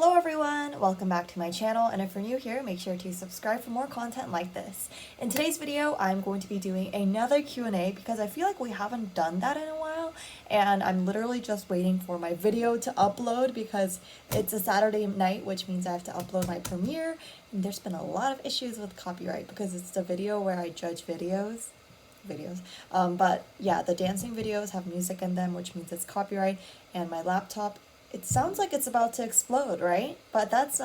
Hello everyone, welcome back to my channel, and if you're new here, make sure to subscribe for more content like this. In today's video, I'm going to be doing another Q&A because I feel like we haven't done that in a while, and I'm literally just waiting for my video to upload because it's a Saturday night, which means I have to upload my premiere, and there's been a lot of issues with copyright because it's the video where I judge videos. But yeah, the dancing videos have music in them, which means it's copyright, and my laptop, it sounds like it's about to explode, right? But that's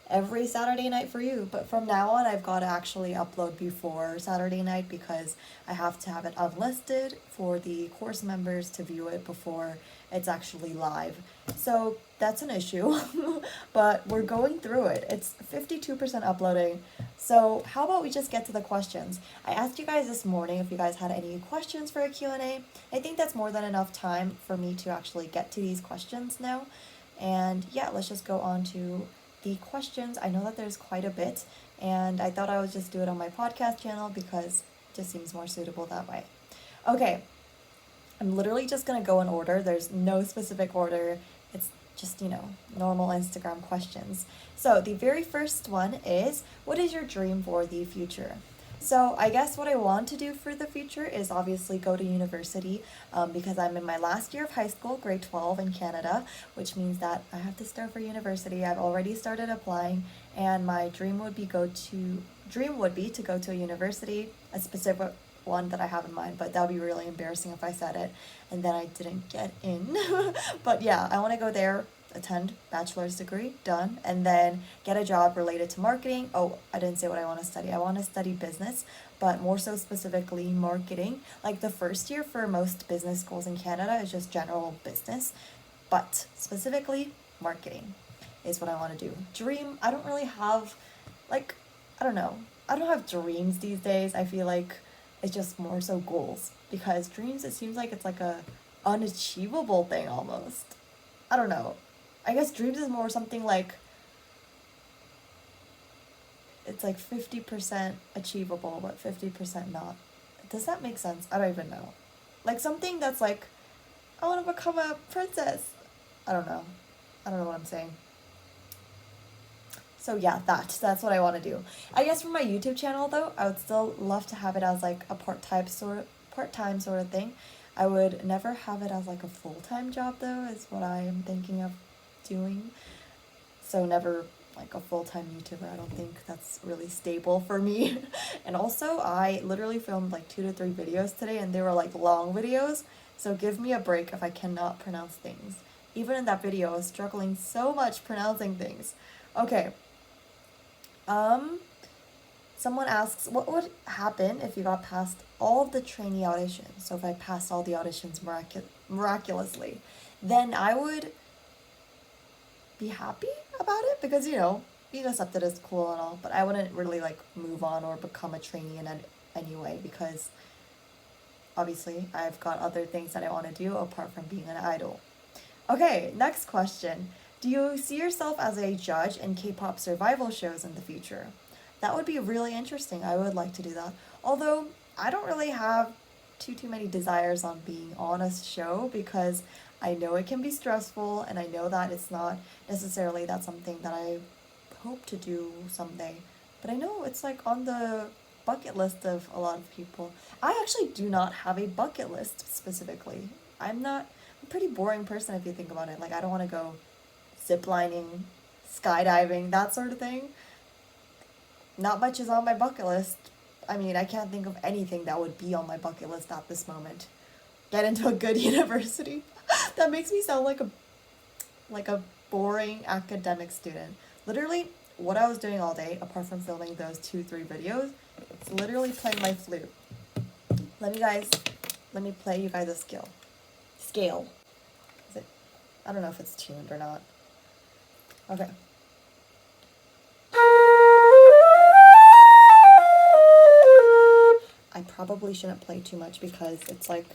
every Saturday night for you. But from now on, I've got to actually upload before Saturday night because I have to have it unlisted for the course members to view it before it's actually live. So that's an issue, but we're going through it. It's 52% uploading. So how about we just get to the questions? I asked you guys this morning if you guys had any questions for a Q&A. I think that's more than enough time for me to actually get to these questions now. And yeah, let's just go on to the questions. I know that there's quite a bit, and I thought I would just do it on my podcast channel because it just seems more suitable that way. Okay, I'm literally just gonna go in order. There's no specific order. It's just, normal Instagram questions. So the very first one is, what is your dream for the future? So I guess what I want to do for the future is obviously go to university because I'm in my last year of high school, grade 12 in Canada, which means that I have to start for university. I've already started applying, and my dream would be to go to a university, a specific one that I have in mind, but that would be really embarrassing if I said it and then I didn't get in. But yeah, I want to go there, attend bachelor's degree, done, and then get a job related to marketing. Oh, I didn't say what I want to study. I want to study business, but more so specifically marketing. Like the first year for most business schools in Canada is just general business, but specifically marketing is what I want to do. Dream, I don't really have, I don't know. I don't have dreams these days. I feel like it's just more so goals, because dreams, it seems like it's like a unachievable thing almost. I don't know. I guess dreams is more something like, it's like 50% achievable, but 50% not. Does that make sense? I don't even know. Like something that's like, I want to become a princess. I don't know. I don't know what I'm saying. So yeah, that's what I want to do. I guess for my YouTube channel though, I would still love to have it as like a part-time sort of thing. I would never have it as like a full-time job though, is what I am thinking of doing. So never like a full-time YouTuber. I don't think that's really stable for me. And also, I literally filmed like 2 to 3 videos today, and they were like long videos. So give me a break if I cannot pronounce things. Even in that video, I was struggling so much pronouncing things. Okay. Someone asks, what would happen if you got past all of the trainee auditions? So if I passed all the auditions miraculously, then I would be happy about it because, being accepted is cool and all, but I wouldn't really like move on or become a trainee in any way because obviously I've got other things that I want to do apart from being an idol. Okay, next question. Do you see yourself as a judge in K-pop survival shows in the future? That would be really interesting. I would like to do that. Although I don't really have too many desires on being on a show because I know it can be stressful, and I know that it's not necessarily that's something that I hope to do someday. But I know it's like on the bucket list of a lot of people. I actually do not have a bucket list specifically. I'm a pretty boring person if you think about it. Like I don't want to go ziplining, skydiving, that sort of thing. Not much is on my bucket list. I mean, I can't think of anything that would be on my bucket list at this moment. Get into a good university. That makes me sound like a boring academic student. Literally, what I was doing all day, apart from filming those 2-3 videos, it's literally playing my flute. Let me play you guys a scale. Is it? I don't know if it's tuned or not. Okay. I probably shouldn't play too much because it's like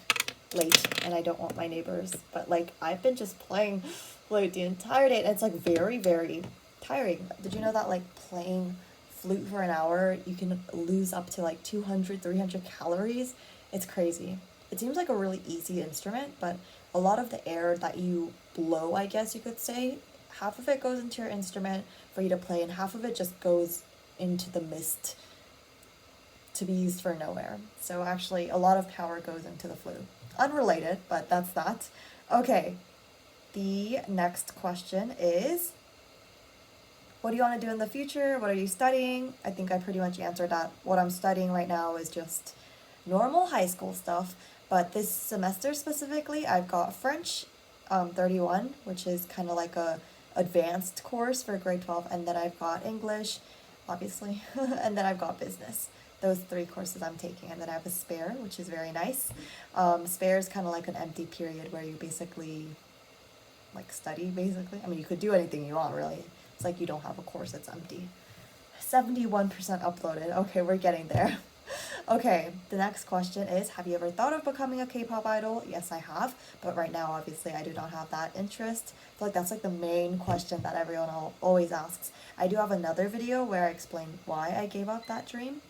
late and I don't want my neighbors, but like I've been just playing flute the entire day and it's like very, very tiring. Did you know that like playing flute for an hour, you can lose up to like 200-300 calories? It's crazy. It seems like a really easy instrument, but a lot of the air that you blow, I guess you could say, half of it goes into your instrument for you to play, and half of it just goes into the mist to be used for nowhere. So actually, a lot of power goes into the flute. Unrelated, but that's that. Okay, the next question is, what do you want to do in the future? What are you studying? I think I pretty much answered that. What I'm studying right now is just normal high school stuff, but this semester specifically, I've got French 31, which is kind of like a advanced course for grade 12, and then I've got English, obviously, and then I've got business. Those 3 courses I'm taking, and then I have a spare, which is very nice. Spare is kind of like an empty period where you basically like study, basically. I mean, you could do anything you want, really. It's like you don't have a course that's empty. 71% uploaded. Okay, we're getting there. Okay, the next question is, have you ever thought of becoming a K-pop idol? Yes, I have, but right now, obviously, I do not have that interest. I feel like that's like the main question that everyone always asks. I do have another video where I explain why I gave up that dream,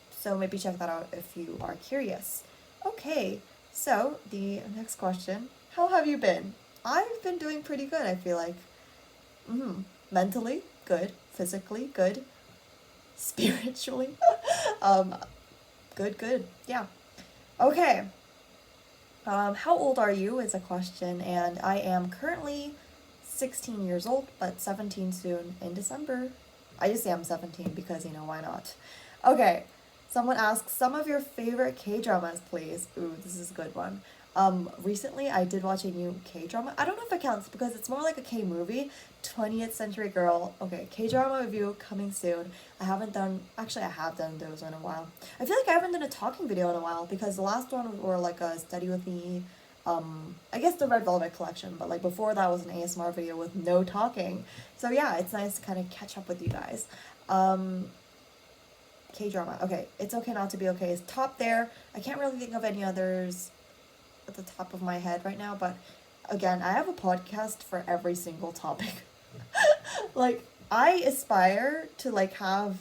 so maybe check that out if you are curious. Okay, so the next question, how have you been? I've been doing pretty good, I feel like. Mentally, good. Physically, good. Spiritually, good. Yeah. Okay. How old are you is a question, and I am currently 16 years old, but 17 soon in December. I just say I'm 17 because, why not? Okay. Someone asks, some of your favorite K-dramas, please. Ooh, this is a good one. Recently I did watch a new K-drama. I don't know if it counts because it's more like a K-movie. 20th Century Girl. Okay, K-drama review coming soon. I have done those in a while. I feel like I haven't done a talking video in a while because the last one were like a study with me, I guess the Red Velvet collection, but like before that was an ASMR video with no talking. So yeah, it's nice to kind of catch up with you guys. K-drama. Okay, It's Okay Not to Be Okay is top there. I can't really think of any others at the top of my head right now, but again, I have a podcast for every single topic. Like, I aspire to like have,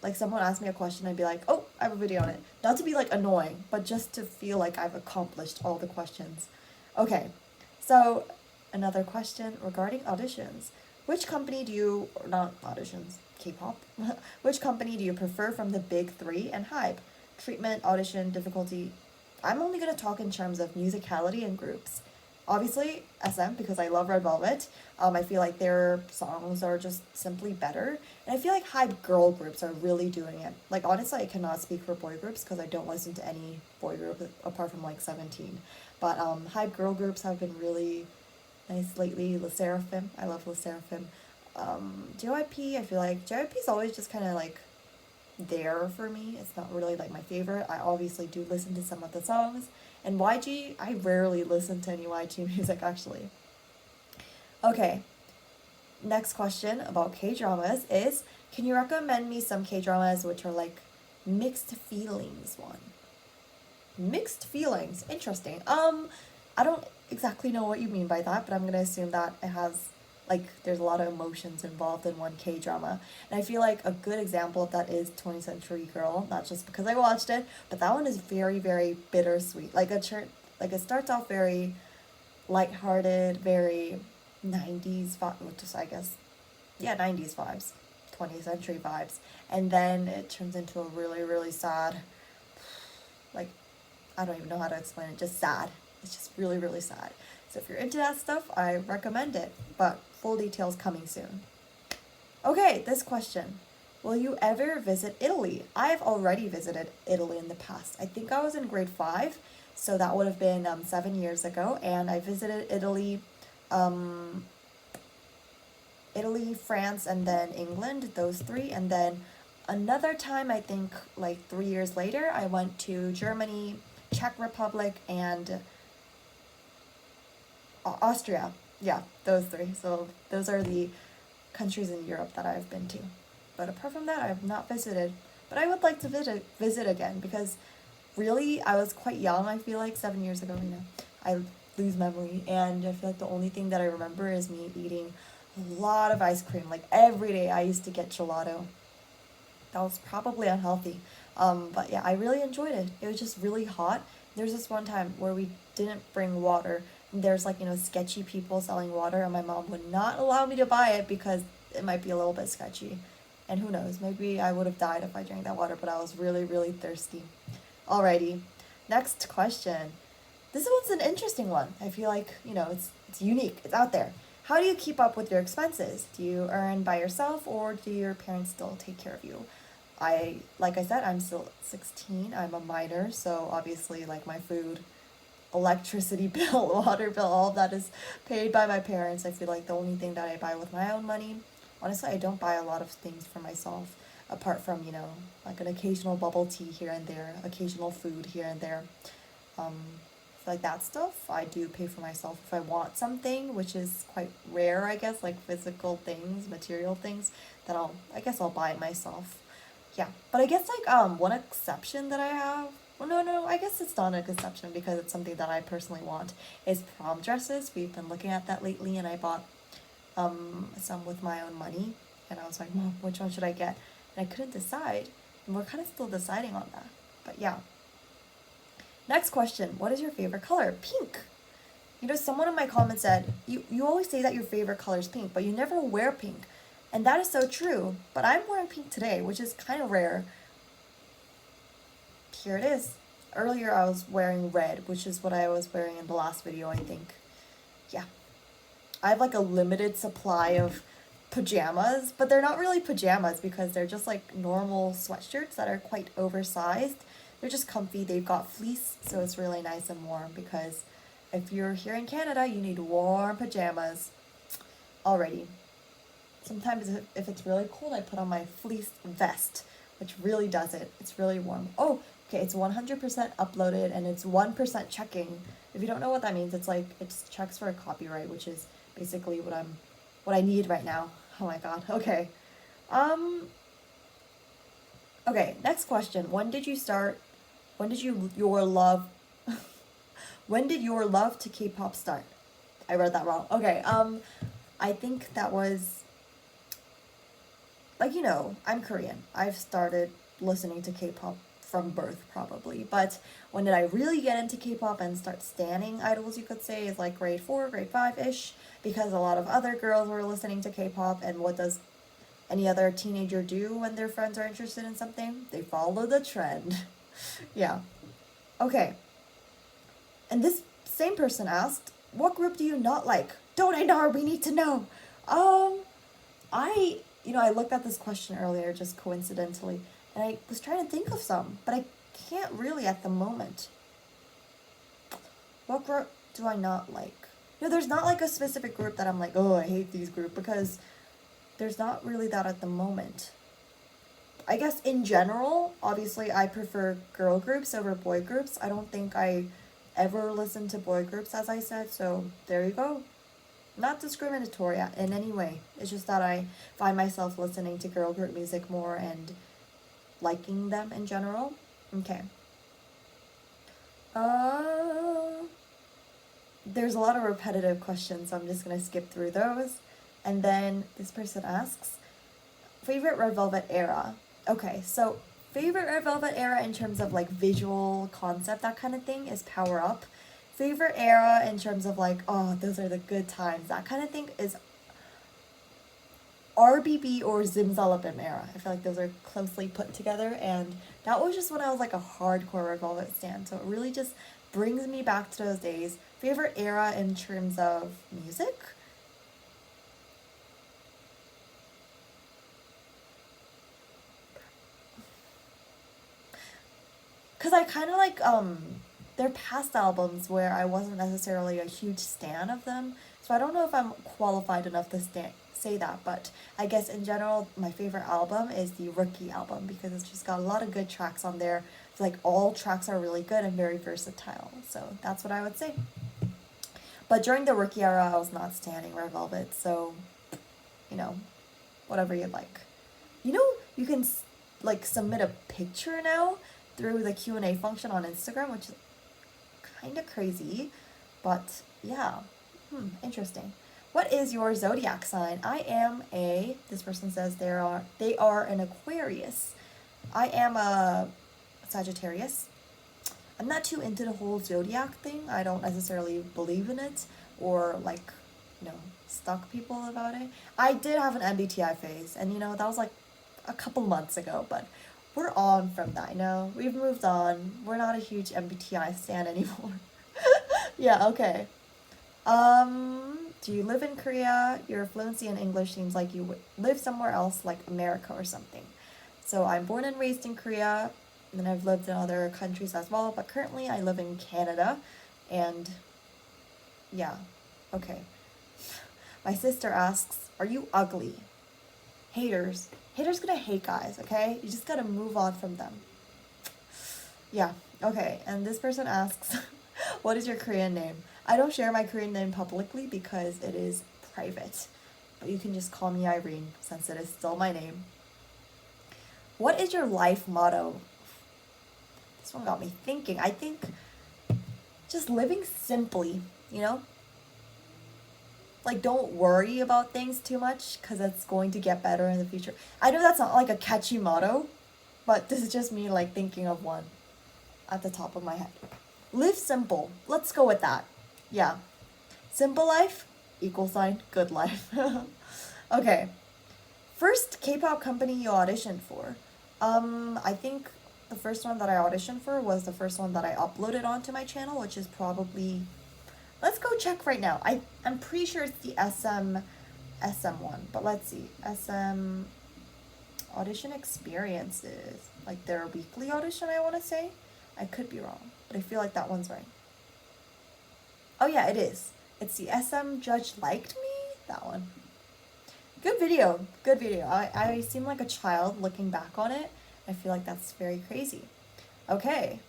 like, someone ask me a question and be like, oh, I have a video on it. Not to be like annoying, but just to feel like I've accomplished all the questions. Okay, so another question regarding auditions. Which company do you, or not auditions, K-pop, which company do you prefer from the big 3 and hype? Treatment, audition, difficulty. I'm only going to talk in terms of musicality and groups. Obviously, SM, because I love Red Velvet. I feel like their songs are just simply better. And I feel like hype girl groups are really doing it. Like, honestly, I cannot speak for boy groups because I don't listen to any boy group apart from like 17. But hype girl groups have been really nice lately. Le Sserafim, I love Le Sserafim. JYP, I feel like JYP is always just kind of like there for me. It's not really like my favorite. I obviously do listen to some of the songs. And YG, I rarely listen to any YG music actually. Okay, next question about K-dramas is, can you recommend me some K-dramas which are like mixed feelings one? Mixed feelings, interesting. I don't exactly know what you mean by that, but I'm gonna assume that it has, like, there's a lot of emotions involved in one K-drama. And I feel like a good example of that is 20th Century Girl, not just because I watched it, but that one is very, very bittersweet. Like, it starts off very lighthearted, very 90s vibe, which is, I guess, yeah, 90s vibes, 20th century vibes. And then it turns into a really, really sad, like, I don't even know how to explain it, just sad. It's just really, really sad. So if you're into that stuff, I recommend it, but full details coming soon. Okay, this question. Will you ever visit Italy? I've already visited Italy in the past. I think I was in grade 5, so that would have been 7 years ago, and I visited Italy, France, and then England, those 3, and then another time, I think like 3 years later, I went to Germany, Czech Republic, and Austria. Yeah, those 3. So those are the countries in Europe that I've been to. But apart from that, I've not visited. But I would like to visit again because really, I was quite young, I feel like, 7 years ago, I lose memory. And I feel like the only thing that I remember is me eating a lot of ice cream. Like, every day I used to get gelato. That was probably unhealthy. But yeah, I really enjoyed it. It was just really hot. There's this one time where we didn't bring water, there's like, you know, sketchy people selling water, and my mom would not allow me to buy it because it might be a little bit sketchy. And who knows, maybe I would have died if I drank that water, but I was really, really thirsty. Alrighty, next question. This one's an interesting one. I feel like, you know, it's unique, it's out there. How do you keep up with your expenses? Do you earn by yourself, or do your parents still take care of you? Like I said, I'm still 16, I'm a minor, so obviously like my food, electricity bill, water bill, all of that is paid by my parents. I feel like the only thing that I buy with my own money, honestly, I don't buy a lot of things for myself apart from, you know, like an occasional bubble tea here and there, occasional food here and there. Um, like that stuff, I do pay for myself if I want something, which is quite rare, I guess, like physical things, material things, then I guess I'll buy it myself. Yeah, but I guess like one exception that I have, well, no, I guess it's not an exception because it's something that I personally want, is prom dresses. We've been looking at that lately, and I bought some with my own money, and I was like, Mom, which one should I get? And I couldn't decide, and we're kind of still deciding on that. But yeah. Next question, what is your favorite color? Pink. You know, someone in my comments said, you always say that your favorite color is pink, but you never wear pink. And that is so true, but I'm wearing pink today, which is kind of rare. Here it is. Earlier I was wearing red, which is what I was wearing in the last video, I think. Yeah. I have like a limited supply of pajamas, but they're not really pajamas because they're just like normal sweatshirts that are quite oversized. They're just comfy, they've got fleece, so it's really nice and warm because if you're here in Canada, you need warm pajamas. Alrighty. Sometimes if it's really cold, I put on my fleece vest, which really does it. It's really warm. Oh, okay, it's 100% uploaded and it's 1% checking. If you don't know what that means, it's like it checks for a copyright, which is basically what I need right now. Oh my god. Okay. Okay, next question. When did your love when did your love to K-pop start? I read that wrong. Okay, I think that was, like, you know, I'm Korean. I've started listening to K-pop from birth, probably. But when did I really get into K-pop and start standing idols, you could say, is like grade 4, grade 5-ish, because a lot of other girls were listening to K-pop, and what does any other teenager do when their friends are interested in something? They follow the trend. Yeah. Okay. And this same person asked, what group do you not like? Don't I know? We need to know. I looked at this question earlier just coincidentally, and I was trying to think of some, but I can't really at the moment. What group do I not like? No, there's not like a specific group that I'm like, oh, I hate these groups, because there's not really that at the moment. I guess in general, obviously I prefer girl groups over boy groups. I don't think I ever listened to boy groups, as I said, so there you go. Not discriminatory in any way. It's just that I find myself listening to girl group music more and liking them in general. Okay. There's a lot of repetitive questions, so I'm just gonna skip through those. And then this person asks, favorite Red Velvet era. Okay, so favorite Red Velvet era in terms of like visual concept, that kind of thing, is Power Up. Favorite era in terms of like, oh, those are the good times, that kind of thing, is RBB or Zimzalabim era. I feel like those are closely put together, and that was just when I was like a hardcore Red Velvet stan, so it really just brings me back to those days. Favorite era in terms of music? Because I kind of like their past albums where I wasn't necessarily a huge stan of them, so I don't know if I'm qualified enough to say that, but I guess in general my favorite album is the Rookie album because it's just got a lot of good tracks on there. It's like all tracks are really good and very versatile, so that's what I would say. But during the Rookie era I was not standing Red Velvet, so you know, whatever you like. You know, you can like submit a picture now through the Q&A function on Instagram, which is kind of crazy, but yeah, interesting. What is your zodiac sign? I am this person says they are an Aquarius. I am a Sagittarius. I'm not too into the whole zodiac thing. I don't necessarily believe in it or like, stalk people about it. I did have an MBTI phase, and that was like a couple months ago, but we're on from that, We've moved on. We're not a huge MBTI stan anymore. Yeah, okay. Do you live in Korea? Your fluency in English seems like you live somewhere else, like America or something. So I'm born and raised in Korea, and then I've lived in other countries as well, but currently I live in Canada, and yeah, okay. My sister asks, are you ugly? Haters. Haters gonna hate guys, okay? You just gotta move on from them. Yeah, okay. And this person asks, what is your Korean name? I don't share my Korean name publicly because it is private. But you can just call me Irene since it is still my name. What is your life motto? This one got me thinking. I think just living simply, Like, don't worry about things too much because it's going to get better in the future. I know that's not like a catchy motto, but this is just me like thinking of one at the top of my head. Live simple. Let's go with that. Yeah. Simple life equal sign good life. Okay. First K-pop company you auditioned for. I think the first one that I auditioned for was the first one that I uploaded onto my channel, which is probably, let's go check right now. I'm pretty sure it's the SM one, but let's see. SM audition experiences, like their weekly audition, I want to say. I could be wrong, but I feel like that one's right. Oh yeah, it is. It's the SM Judge Liked Me? That one. Good video. Good video. I seem like a child looking back on it. I feel like that's very crazy. Okay.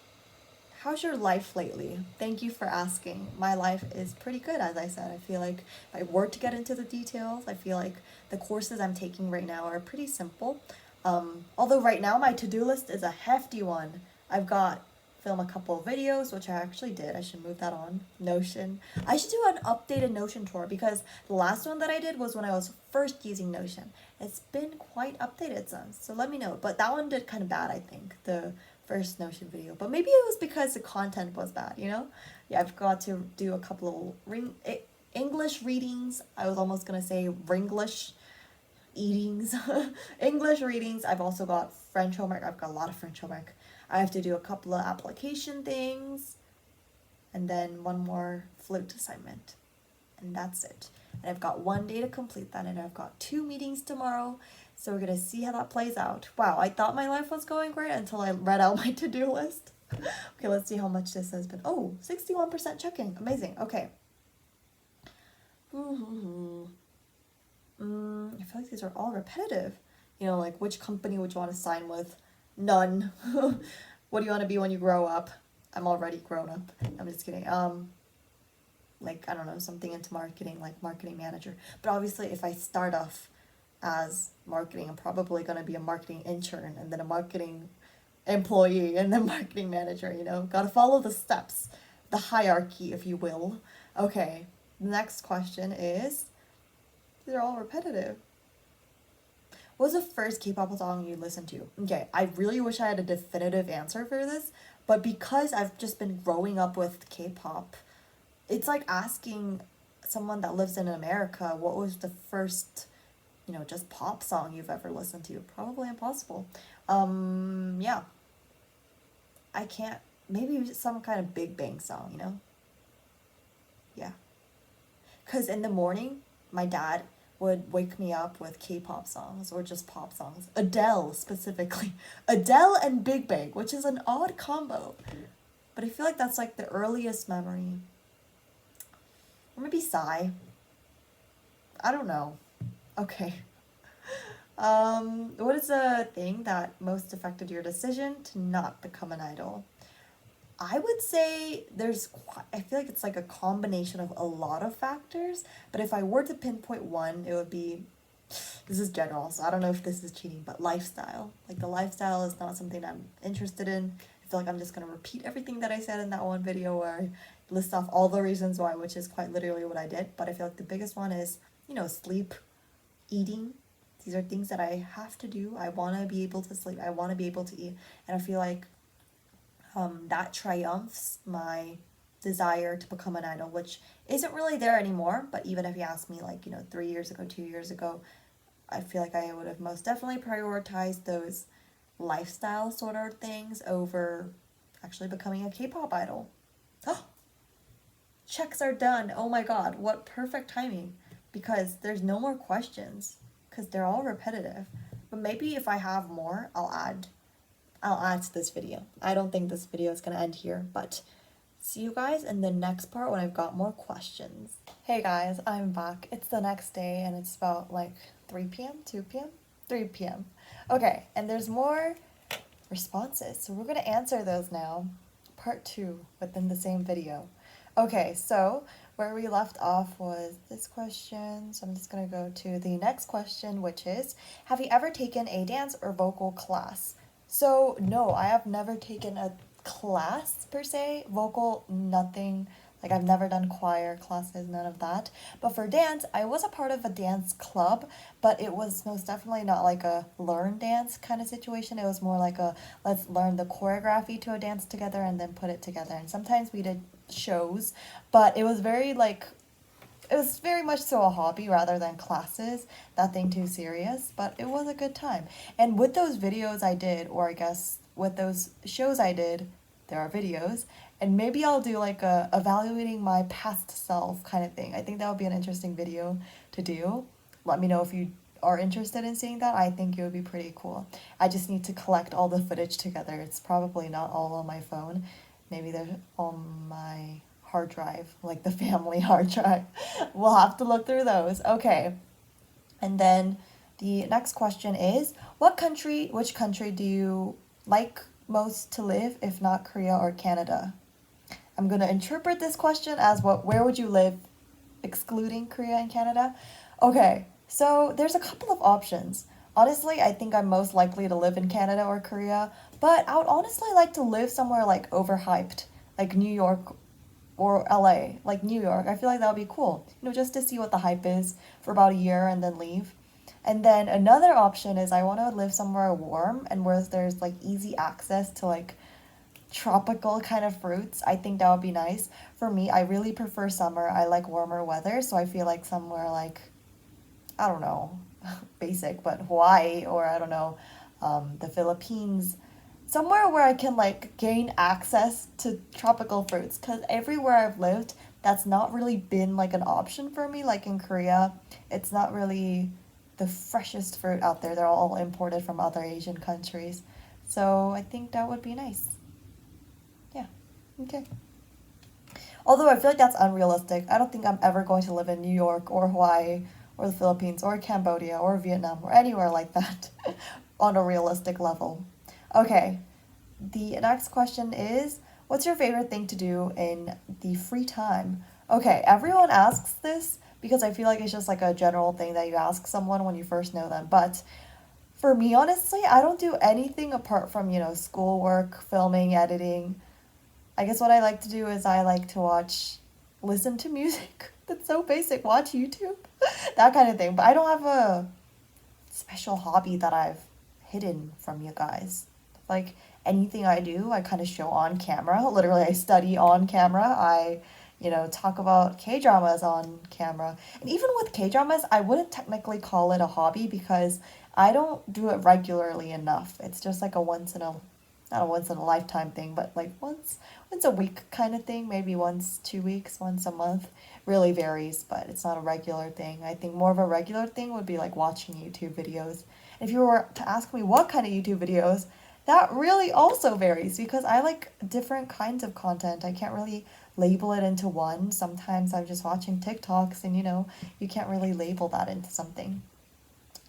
How's your life lately? Thank you for asking. My life is pretty good, as I said. I feel like if I were to get into the details, I feel like the courses I'm taking right now are pretty simple. Although right now my to-do list is a hefty one. I've got film a couple of videos, which I actually did. I should move that on. Notion. I should do an updated Notion tour because the last one that I did was when I was first using Notion. It's been quite updated since, so let me know. But that one did kind of bad, I think, the first Notion video. But maybe it was because the content was bad, Yeah, I've got to do a couple of English readings. I was almost going to say Ringlish eatings. English readings. I've also got French homework. I've got a lot of French homework. I have to do a couple of application things, and then one more flute assignment, and that's it. And I've got one day to complete that, and I've got 2 meetings tomorrow, so we're gonna see how that plays out. Wow, I thought my life was going great until I read out my to-do list. Okay, let's see how much this has been. Oh, 61% checking. Amazing. Okay. I feel like these are all repetitive. Like which company would you want to sign with? None. What do you want to be when you grow up? I'm already grown up. I'm just kidding. Like, I don't know, something into marketing, like marketing manager. But obviously, if I start off as marketing, I'm probably going to be a marketing intern and then a marketing employee and then marketing manager, Got to follow the steps, the hierarchy, if you will. Okay, the next question is, these are all repetitive. What was the first K-pop song you listened to? Okay, I really wish I had a definitive answer for this, but because I've just been growing up with K-pop, it's like asking someone that lives in America what was the first, just pop song you've ever listened to. Probably impossible. Yeah. I can't, maybe some kind of Big Bang song, Yeah. Because in the morning, my dad would wake me up with K-pop songs or just pop songs. Adele, specifically. Adele and Big Bang, which is an odd combo. But I feel like that's like the earliest memory. Or maybe Psy. I don't know. Okay. What is the thing that most affected your decision to not become an idol? I would say I feel like it's like a combination of a lot of factors, but if I were to pinpoint one, it would be, this is general, so I don't know if this is cheating, but lifestyle. Like the lifestyle is not something I'm interested in. I feel like I'm just going to repeat everything that I said in that one video where I list off all the reasons why, which is quite literally what I did, but I feel like the biggest one is, sleep, eating. These are things that I have to do. I want to be able to sleep. I want to be able to eat. And I feel like that triumphs my desire to become an idol, which isn't really there anymore. But even if you ask me, like, 3 years ago, 2 years ago, I feel like I would have most definitely prioritized those lifestyle sort of things over actually becoming a K-pop idol. Oh, checks are done. Oh my god, what perfect timing. Because there's no more questions. Because they're all repetitive. But maybe if I have more, I'll add to this video. I don't think this video is gonna end here, but see you guys in the next part when I've got more questions. Hey guys, I'm back. It's the next day and it's about like 3 p.m., 2 p.m., 3 p.m. Okay, and there's more responses. So we're gonna answer those now. Part 2 within the same video. Okay, so where we left off was this question. So I'm just gonna go to the next question, which is, have you ever taken a dance or vocal class? So no, I have never taken a class per se. Vocal, nothing. Like, I've never done choir classes, none of that. But for dance, I was a part of a dance club, but it was most definitely not like a learn dance kind of situation. It was more like a let's learn the choreography to a dance together and then put it together. And sometimes we did shows, but it was very like it was very much so a hobby rather than classes, nothing too serious, but it was a good time. And with those videos I did, or I guess with those shows I did, there are videos, and maybe I'll do like a evaluating my past self kind of thing. I think that would be an interesting video to do. Let me know if you are interested in seeing that. I think it would be pretty cool. I just need to collect all the footage together. It's probably not all on my phone. Maybe they're on my hard drive, like the family hard drive. We'll have to look through those. Okay. And then the next question is, which country do you like most to live, if not Korea or Canada? I'm going to interpret this question as where would you live excluding Korea and Canada? Okay. So there's a couple of options. Honestly, I think I'm most likely to live in Canada or Korea, but I would honestly like to live somewhere like overhyped, like New York or LA, like New York. I feel like that would be cool, just to see what the hype is for about a year and then leave. And then another option is I want to live somewhere warm and where there's like easy access to like tropical kind of fruits. I think that would be nice. For me, I really prefer summer. I like warmer weather, so I feel like somewhere like, I don't know, basic, but Hawaii, or I don't know, the Philippines, somewhere where I can like gain access to tropical fruits, because everywhere I've lived, that's not really been like an option for me. Like in Korea, it's not really the freshest fruit out there. They're all imported from other Asian countries. So I think that would be nice. Yeah. Okay. Although I feel like that's unrealistic. I don't think I'm ever going to live in New York or Hawaii or the Philippines or Cambodia or Vietnam or anywhere like that on a realistic level. Okay, the next question is, what's your favorite thing to do in the free time? Okay, everyone asks this because I feel like it's just like a general thing that you ask someone when you first know them. But for me, honestly, I don't do anything apart from, schoolwork, filming, editing. I guess what I like to do is I like to listen to music. That's so basic. Watch YouTube, that kind of thing. But I don't have a special hobby that I've hidden from you guys. Like anything I do, I kind of show on camera. Literally, I study on camera. I, talk about K-dramas on camera. And even with K-dramas, I wouldn't technically call it a hobby because I don't do it regularly enough. It's just like not a once in a lifetime thing, but like once a week kind of thing, maybe once 2 weeks, once a month. Really varies, but it's not a regular thing. I think more of a regular thing would be like watching YouTube videos. If you were to ask me what kind of YouTube videos, that really also varies because I like different kinds of content. I can't really label it into one. Sometimes I'm just watching TikToks and you can't really label that into something.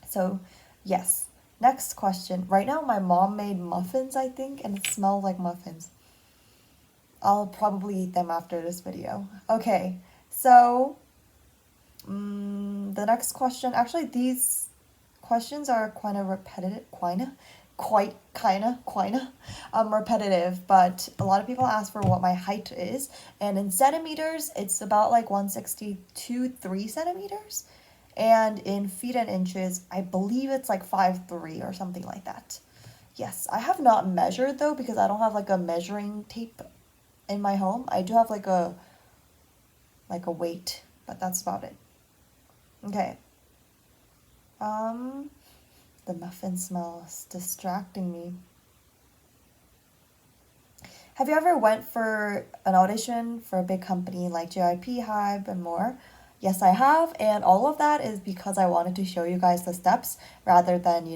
So, yes. Next question. Right now my mom made muffins, I think, and it smells like muffins. I'll probably eat them after this video. Okay. So, the next question, actually these questions are kind of repetitive, repetitive, but a lot of people ask for what my height is, and in centimeters, it's about like 162, 3 centimeters, and in feet and inches, I believe it's like 5'3" or something like that. Yes, I have not measured though because I don't have like a measuring tape in my home. I do have like a weight, but that's about it. Okay. Um, the muffin smell is distracting me. Have you ever went for an audition for a big company like JYP, Hybe, and more? Yes, I have, and all of that is because I wanted to show you guys the steps rather than,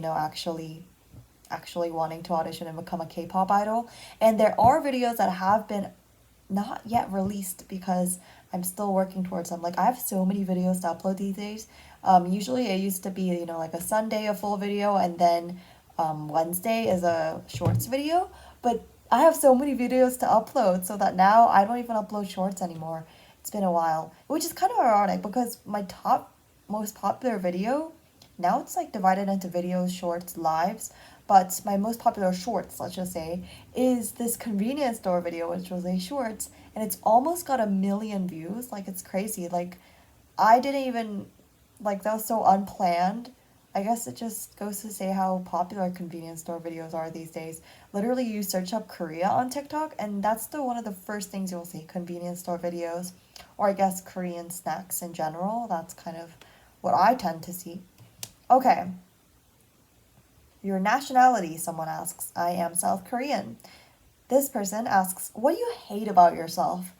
actually wanting to audition and become a K-pop idol. And there are videos that have been not yet released because I'm still working towards them. Like I have so many videos to upload these days. Usually it used to be, like a Sunday a full video and then Wednesday is a shorts video. But I have so many videos to upload so that now I don't even upload shorts anymore. It's been a while, which is kind of ironic because my top most popular video now it's like divided into videos, shorts, lives. But my most popular shorts, let's just say, is this convenience store video, which was a shorts, and it's almost got 1 million views. Like it's crazy. Like I didn't even like that was so unplanned. I guess it just goes to say how popular convenience store videos are these days. Literally, you search up Korea on TikTok, and that's the one of the first things you'll see, convenience store videos, or I guess Korean snacks in general. That's kind of what I tend to see. Okay. Your nationality, someone asks. I am South Korean. This person asks, what do you hate about yourself?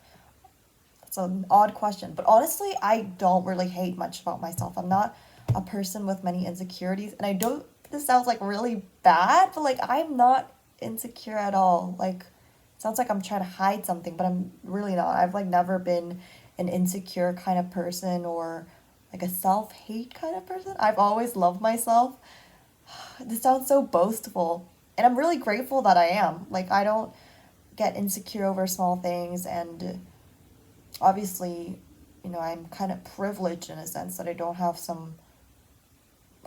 It's an odd question, but honestly, I don't really hate much about myself. I'm not a person with many insecurities, and I don't, this sounds like really bad, but like I'm not insecure at all. Like, it sounds like I'm trying to hide something, but I'm really not. I've like never been an insecure kind of person or like a self-hate kind of person. I've always loved myself. This sounds so boastful, and I'm really grateful that I am. Like, I don't get insecure over small things, and obviously, I'm kind of privileged in a sense that I don't have some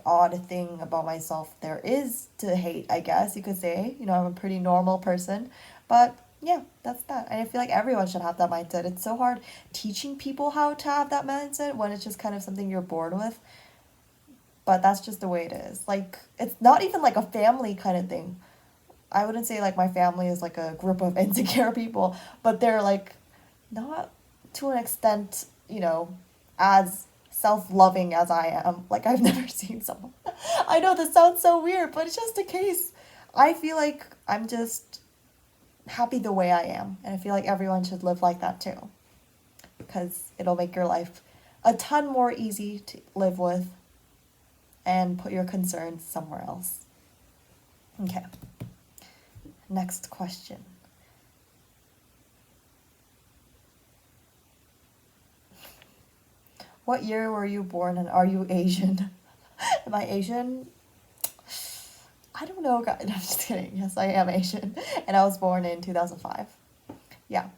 odd thing about myself there is to hate, I guess you could say. I'm a pretty normal person, but yeah, that's that. And I feel like everyone should have that mindset. It's so hard teaching people how to have that mindset when it's just kind of something you're born with. But that's just the way it is. Like, it's not even like a family kind of thing. I wouldn't say like my family is like a group of insecure people, but they're like not to an extent, as self-loving as I am. Like, I've never seen someone. I know this sounds so weird, but it's just a case. I feel like I'm just happy the way I am, and I feel like everyone should live like that too, because it'll make your life a ton more easy to live with and put your concerns somewhere else. Okay. Next question. What year were you born and are you Asian? Am I Asian? I don't know, guys. I'm just kidding. Yes, I am Asian. And I was born in 2005. Yeah.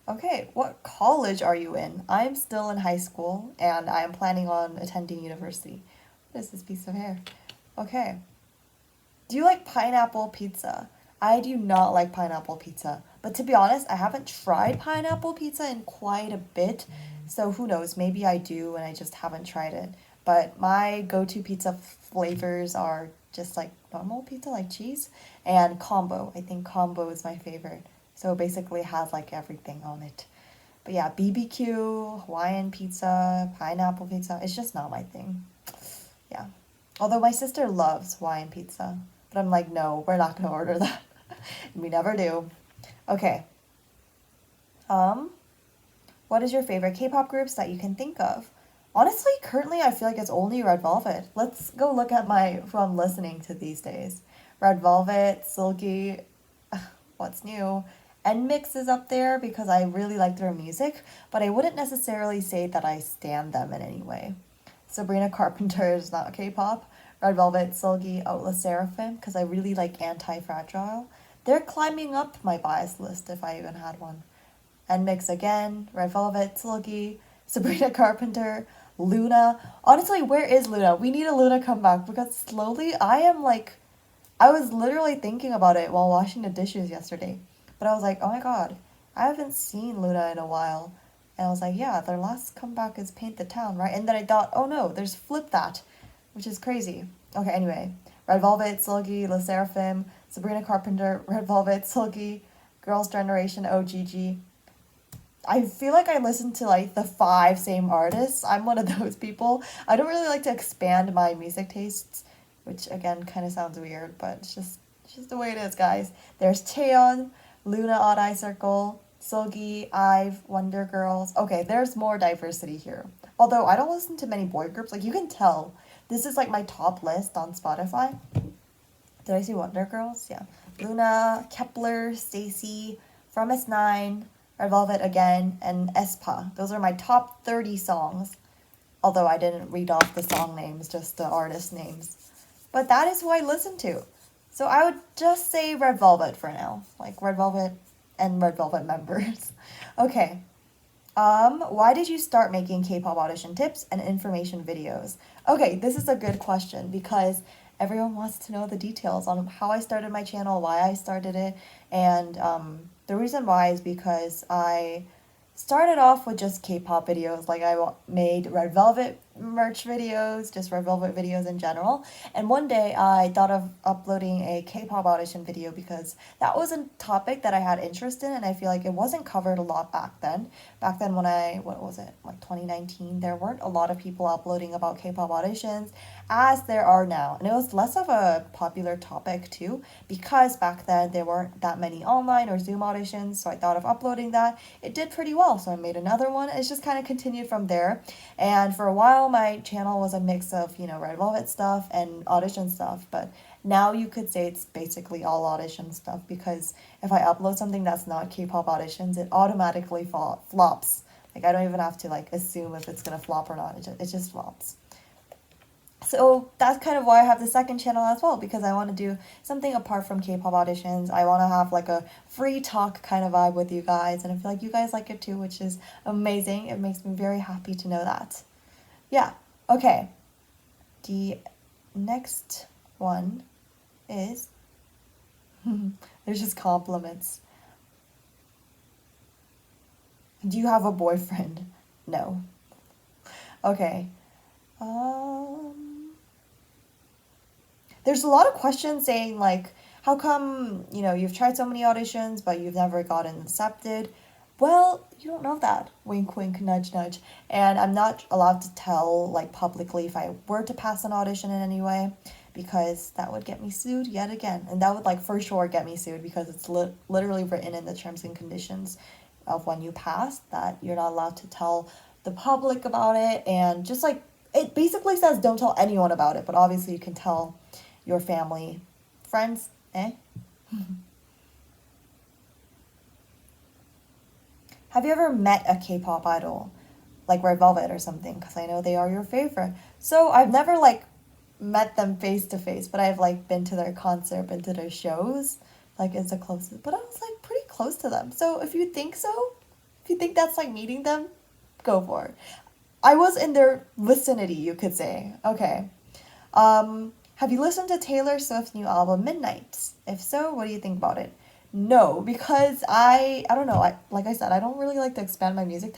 Okay, what college are you in? I'm still in high school and I'm planning on attending university. What is this piece of hair? Okay. Do you like pineapple pizza? I do not like pineapple pizza. But to be honest, I haven't tried pineapple pizza in quite a bit. So who knows? Maybe I do and I just haven't tried it. But my go-to pizza flavors are just like normal pizza, like cheese, and combo. I think combo is my favorite. So it basically has like everything on it. But yeah, BBQ, Hawaiian pizza, pineapple pizza, it's just not my thing. Yeah. Although my sister loves Hawaiian pizza. But I'm like, no, we're not going to order that. We never do. Okay. What is your favorite K-pop groups that you can think of? Honestly, currently I feel like it's only Red Velvet. Let's go look at who I'm listening to these days. Red Velvet, Silky, what's new? NMIX is up there because I really like their music, but I wouldn't necessarily say that I stan them in any way. Sabrina Carpenter is not K-pop. Red Velvet, Silky, Outlast Seraphim, because I really like Anti-Fragile. They're climbing up my bias list if I even had one. NMIX again, Red Velvet, Silky, Sabrina Carpenter, Luna. Honestly, where is Luna? We need a Luna comeback because slowly I was literally thinking about it while washing the dishes yesterday. But I was like, oh my god, I haven't seen Luna in a while. And I was like, yeah, their last comeback is Paint the Town, right? And then I thought, oh no, there's Flip That, which is crazy. Okay, anyway. Red Velvet, Sulgi, Le Seraphim, Sabrina Carpenter, Red Velvet, Sulgi, Girls' Generation, OGG. I feel like I listen to like the 5 same artists. I'm one of those people. I don't really like to expand my music tastes, which again kind of sounds weird, but it's just the way it is, guys. There's Taeyeon, Luna Odd Eye Circle, Sulgi, IVE, Wonder Girls. Okay, there's more diversity here. Although I don't listen to many boy groups, like you can tell. This is like my top list on Spotify. Did I see Wonder Girls? Yeah. Luna, Kepler, Stacy, From S9, Red Velvet again, and aespa. Those are my top 30 songs. Although I didn't read off the song names, just the artist names. But that is who I listen to. So I would just say Red Velvet for now. Like Red Velvet and Red Velvet members. Okay. Why did you start making K-pop audition tips and information videos? Okay, this is a good question because everyone wants to know the details on how I started my channel, why I started it, and the reason why is because I started off with just K-pop videos. Like I made Red Velvet merch videos, just Red Velvet videos in general. And one day I thought of uploading a K-pop audition video because that was a topic that I had interest in, and I feel like it wasn't covered a lot back then. Back then when what was it, like 2019, there weren't a lot of people uploading about K-pop auditions as there are now. And it was less of a popular topic too because back then there weren't that many online or Zoom auditions, so I thought of uploading that. It did pretty well, so I made another one. It's just kind of continued from there. And for a while my channel was a mix of, Red Velvet stuff and audition stuff, but now you could say it's basically all audition stuff because if I upload something that's not K-pop auditions, it automatically flops. Like I don't even have to like assume if it's gonna flop or not. It just flops. So that's kind of why I have the second channel as well, because I want to do something apart from K-pop auditions. I want to have like a free talk kind of vibe with you guys, and I feel like you guys like it too, which is amazing. It makes me very happy to know that. Yeah, okay. The next one is, there's just compliments. Do you have a boyfriend? No. Okay. There's a lot of questions saying like, how come, you've tried so many auditions, but you've never gotten accepted? Well, you don't know that. Wink, wink, nudge, nudge. And I'm not allowed to tell like publicly if I were to pass an audition in any way, because that would get me sued yet again. And that would like for sure get me sued because it's literally written in the terms and conditions of when you pass that you're not allowed to tell the public about it. And just like, it basically says don't tell anyone about it, but obviously you can tell your family, friends, Have you ever met a K-pop idol, like Red Velvet or something? Because I know they are your favorite. So I've never like met them face to face, but I've like been to their concert, been to their shows. Like it's the closest, but I was like pretty close to them. So if you think so, if you think that's like meeting them, go for it. I was in their vicinity, you could say. Okay. Have you listened to Taylor Swift's new album, Midnights? If so, what do you think about it? No, because I don't know. Like I said, I don't really like to expand my music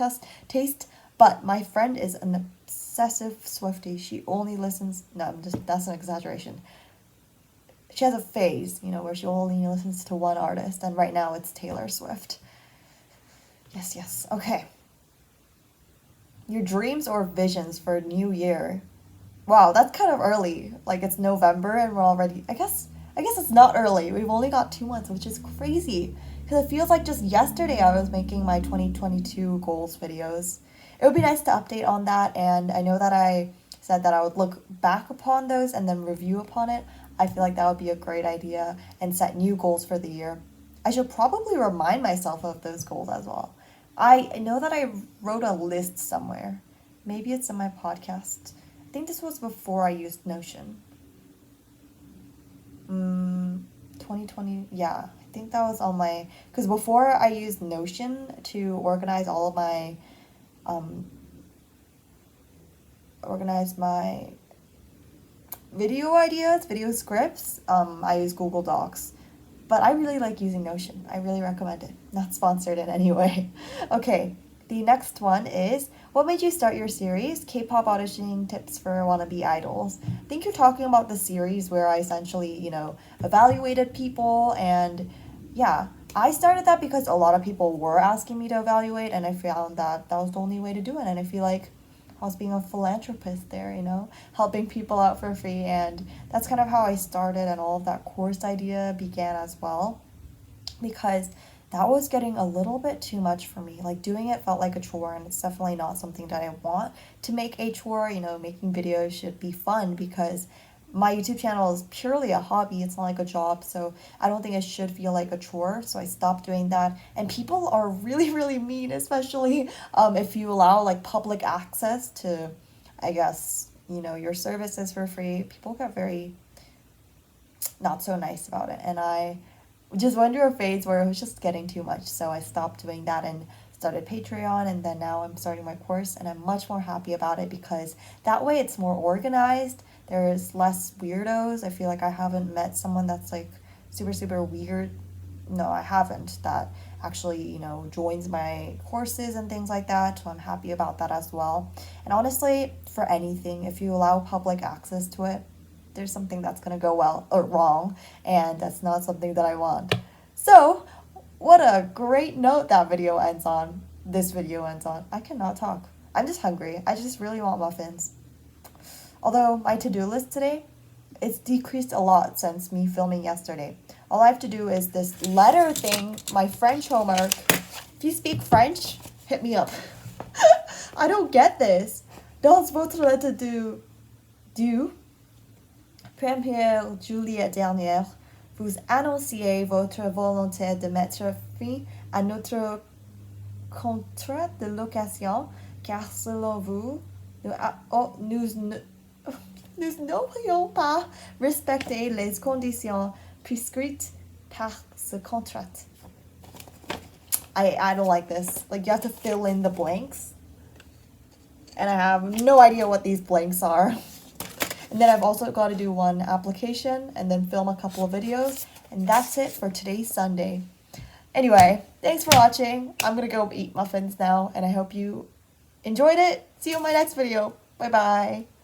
taste, but my friend is an obsessive Swiftie. She only listens, no, that's an exaggeration. She has a phase, where she only listens to one artist, and right now it's Taylor Swift. Yes. Okay. Your dreams or visions for New Year? Wow, that's kind of early. Like it's November and we're already, I guess it's not early. We've only got 2 months, which is crazy. Because it feels like just yesterday I was making my 2022 goals videos. It would be nice to update on that, and I know that I said that I would look back upon those and then review upon it. I feel like that would be a great idea and set new goals for the year. I should probably remind myself of those goals as well. I know that I wrote a list somewhere. Maybe it's in my podcast. I think this was before I used Notion. 2020, yeah. I think that was on my, because before I used Notion to organize all of my, organize my video ideas, video scripts, I use Google Docs. But I really like using Notion. I really recommend it. Not sponsored in any way. Okay. The next one is, what made you start your series? K-pop auditioning tips for wannabe idols. I think you're talking about the series where I essentially, evaluated people, and yeah, I started that because a lot of people were asking me to evaluate, and I found that that was the only way to do it. And I feel like I was being a philanthropist there, helping people out for free. And that's kind of how I started, and all of that course idea began as well, because that was getting a little bit too much for me. Like, doing it felt like a chore, and it's definitely not something that I want to make a chore. Making videos should be fun, because my YouTube channel is purely a hobby. It's not like a job, so I don't think it should feel like a chore. So I stopped doing that. And people are really, really mean, especially if you allow like public access to, I guess, your services for free. People get very not so nice about it, and I just went through a phase where it was just getting too much. So I stopped doing that and started Patreon, and then now I'm starting my course, and I'm much more happy about it because that way it's more organized. There's less weirdos. I feel like I haven't met someone that's like super, super weird. No, I haven't. That actually, joins my courses and things like that. So I'm happy about that as well. And honestly, for anything, if you allow public access to it, there's something that's going to go well or wrong, and that's not something that I want. So, what a great note that video ends on. This video ends on. I cannot talk. I'm just hungry. I just really want muffins. Although my to-do list today, it's decreased a lot since me filming yesterday. All I have to do is this letter thing, my French homework. If you speak French, hit me up. I don't get this. Dans votre lettre du 1er juillet dernier, vous annonciez votre volonté de mettre fin à notre contrat de location, car selon vous, nous n'aurions pas respecté les conditions prescrites par ce contrat. I don't like this. Like, you have to fill in the blanks, and I have no idea what these blanks are. And then I've also got to do one application and then film a couple of videos. And that's it for today's Sunday. Anyway, thanks for watching. I'm going to go eat muffins now, and I hope you enjoyed it. See you in my next video. Bye-bye.